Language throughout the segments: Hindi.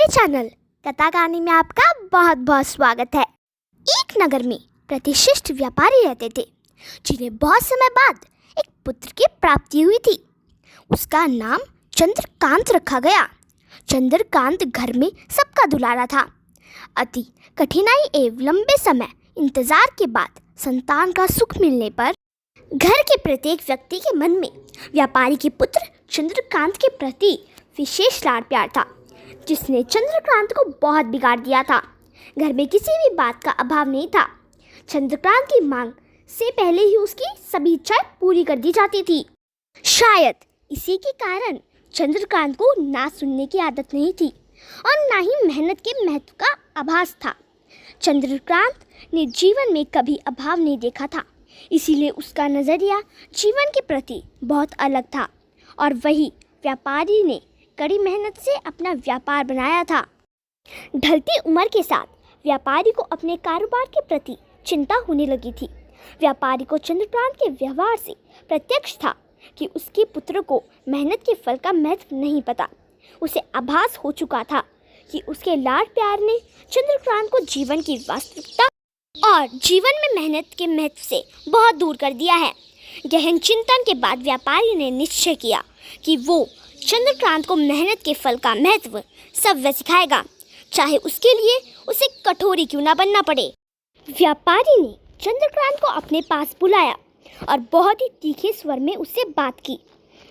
मेरे चैनल कथा कहानी में आपका बहुत बहुत स्वागत है। एक नगर में प्रतिष्ठित व्यापारी रहते थे जिन्हें बहुत समय बाद एक पुत्र की प्राप्ति हुई थी। उसका नाम चंद्रकांत रखा गया। चंद्रकांत घर में सबका दुलारा था। अति कठिनाई एवं लंबे समय इंतजार के बाद संतान का सुख मिलने पर घर के प्रत्येक व्यक्ति के मन में व्यापारी के पुत्र चंद्रकांत के प्रति विशेष लाड़ प्यार था, जिसने चंद्रकांत को बहुत बिगाड़ दिया था। घर में किसी भी बात का अभाव नहीं था। चंद्रकांत की मांग से पहले ही उसकी सभी इच्छाएं पूरी कर दी जाती थी। शायद इसी के कारण चंद्रकांत को ना सुनने की आदत नहीं थी और ना ही मेहनत के महत्व का आभास था। चंद्रकांत ने जीवन में कभी अभाव नहीं देखा था, इसीलिए उसका नज़रिया जीवन के प्रति बहुत अलग था और वही व्यापारी ने कड़ी मेहनत से अपना व्यापार बनाया था। ढलती उम्र के साथ व्यापारी को अपने कारोबार के प्रति चिंता होने लगी थी। व्यापारी को चंद्रकांत के व्यवहार से प्रत्यक्ष था कि उसके पुत्र को मेहनत के फल का महत्व नहीं पता। उसे आभास हो चुका था कि उसके लाड़ प्यार ने चंद्रकांत को जीवन की वास्तविकता और जीवन में मेहनत के महत्व से बहुत दूर कर दिया है। गहन चिंतन के बाद व्यापारी ने निश्चय किया कि वो चंद्रकांत को मेहनत के फल का महत्व सब सिखाएगा, चाहे उसके लिए उसे कठोरी क्यों ना बनना पड़े। व्यापारी ने चंद्रकांत को अपने पास बुलाया और बहुत ही तीखे स्वर में उससे बात की।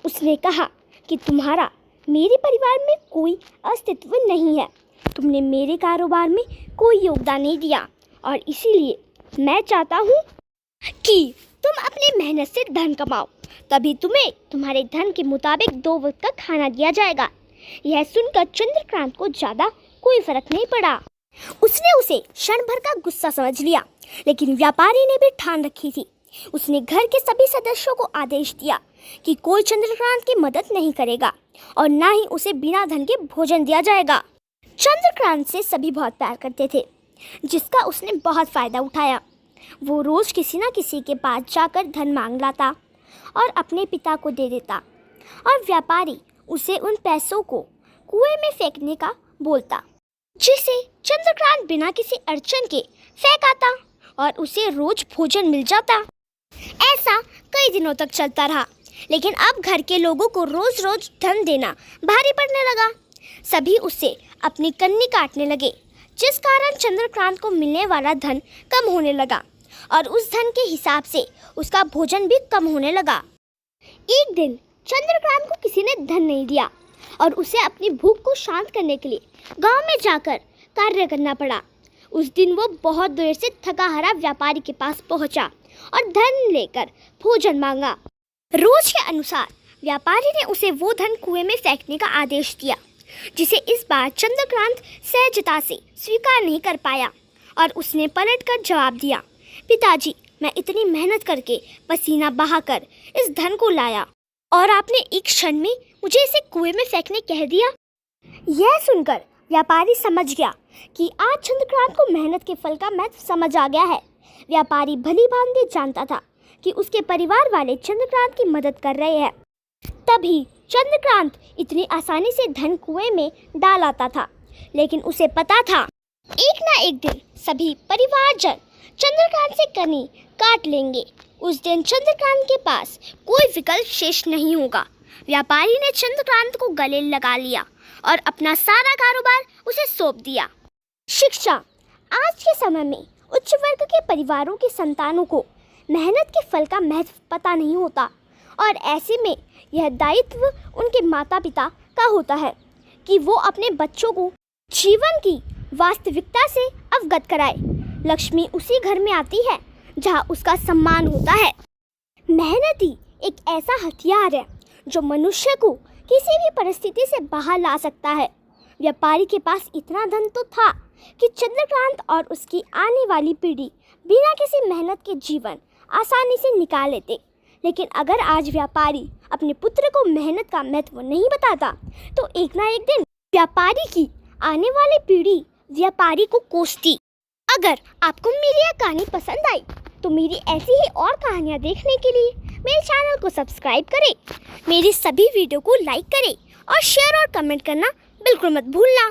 उसने कहा कि तुम्हारा मेरे परिवार में कोई अस्तित्व नहीं है। तुमने मेरे कारोबार में कोई योगदान नहीं दिया और इसीलिए मैं चाहता हूँ कि तुम अपनी मेहनत से धन कमाओ, तभी तुम्हें तुम्हारे धन के मुताबिक 2 वक्त का खाना दिया जाएगा। यह सुनकर चंद्रकांत को ज़्यादा कोई फर्क नहीं पड़ा। उसने उसे क्षण भर का गुस्सा समझ लिया, लेकिन व्यापारी ने भी ठान रखी थी। उसने घर के सभी सदस्यों को आदेश दिया कि कोई चंद्रकांत की मदद नहीं करेगा और ना ही उसे बिना धन के भोजन दिया जाएगा। चंद्रकांत से सभी बहुत प्यार करते थे, जिसका उसने बहुत फ़ायदा उठाया। वो रोज़ किसी न किसी के पास जाकर धन मांग लाता और अपने पिता को दे देता और व्यापारी उसे उन पैसों को कुएं में फेंकने का बोलता, जिसे चंद्रकांत बिना किसी अड़चन के फेंक आता और उसे रोज भोजन मिल जाता। ऐसा कई दिनों तक चलता रहा, लेकिन अब घर के लोगों को रोज रोज धन देना भारी पड़ने लगा। सभी उससे अपनी कन्नी काटने लगे, जिस कारण चंद्रकांत को मिलने वाला धन कम होने लगा और उस धन के हिसाब से उसका भोजन भी कम होने लगा। एक दिन चंद्रकांत को किसी ने धन नहीं दिया और उसे अपनी भूख को शांत करने के लिए गांव में जाकर कार्य करना पड़ा। उस दिन वो बहुत देर से थका हारा व्यापारी के पास पहुंचा और धन लेकर भोजन मांगा। रोज के अनुसार व्यापारी ने उसे वो धन कुएं में फेंकने का आदेश दिया, जिसे इस बार चंद्रकांत सहजता से स्वीकार नहीं कर पाया और उसने पलटकर जवाब दिया, पिताजी, मैं इतनी मेहनत करके पसीना बहाकर इस धन को लाया और आपने एक क्षण में मुझे इसे कुएं में फेंकने कह दिया। यह सुनकर व्यापारी समझ गया कि आज चंद्रकांत को मेहनत के फल का महत्व समझ आ गया है। व्यापारी भली भांति जानता था कि उसके परिवार वाले चंद्रकांत की मदद कर रहे हैं, तभी चंद्रकांत इतनी आसानी से धन कुएं में डाल आता था। लेकिन उसे पता था एक ना एक दिन सभी परिवारजन चंद्रकांत से कनी काट लेंगे। उस दिन चंद्रकांत के पास कोई विकल्प शेष नहीं होगा। व्यापारी ने चंद्रकांत को गले लगा लिया और अपना सारा कारोबार उसे सौंप दिया। शिक्षा। आज के समय में उच्च वर्ग के परिवारों के संतानों को मेहनत के फल का महत्व पता नहीं होता और ऐसे में यह दायित्व उनके माता पिता का होता है कि वो अपने बच्चों को जीवन की वास्तविकता से अवगत कराए। लक्ष्मी उसी घर में आती है जहाँ उसका सम्मान होता है। मेहनत ही एक ऐसा हथियार है जो मनुष्य को किसी भी परिस्थिति से बाहर ला सकता है। व्यापारी के पास इतना धन तो था कि चंद्रकांत और उसकी आने वाली पीढ़ी बिना किसी मेहनत के जीवन आसानी से निकाल लेते। लेकिन अगर आज व्यापारी अपने पुत्र को मेहनत का महत्व नहीं बताता, तो एक ना एक दिन व्यापारी की आने वाली पीढ़ी व्यापारी को कोसती। अगर आपको मेरी यह कहानी पसंद आई तो मेरी ऐसी ही और कहानियाँ देखने के लिए मेरे चैनल को सब्सक्राइब करें, मेरी सभी वीडियो को लाइक करें और शेयर और कमेंट करना बिल्कुल मत भूलना।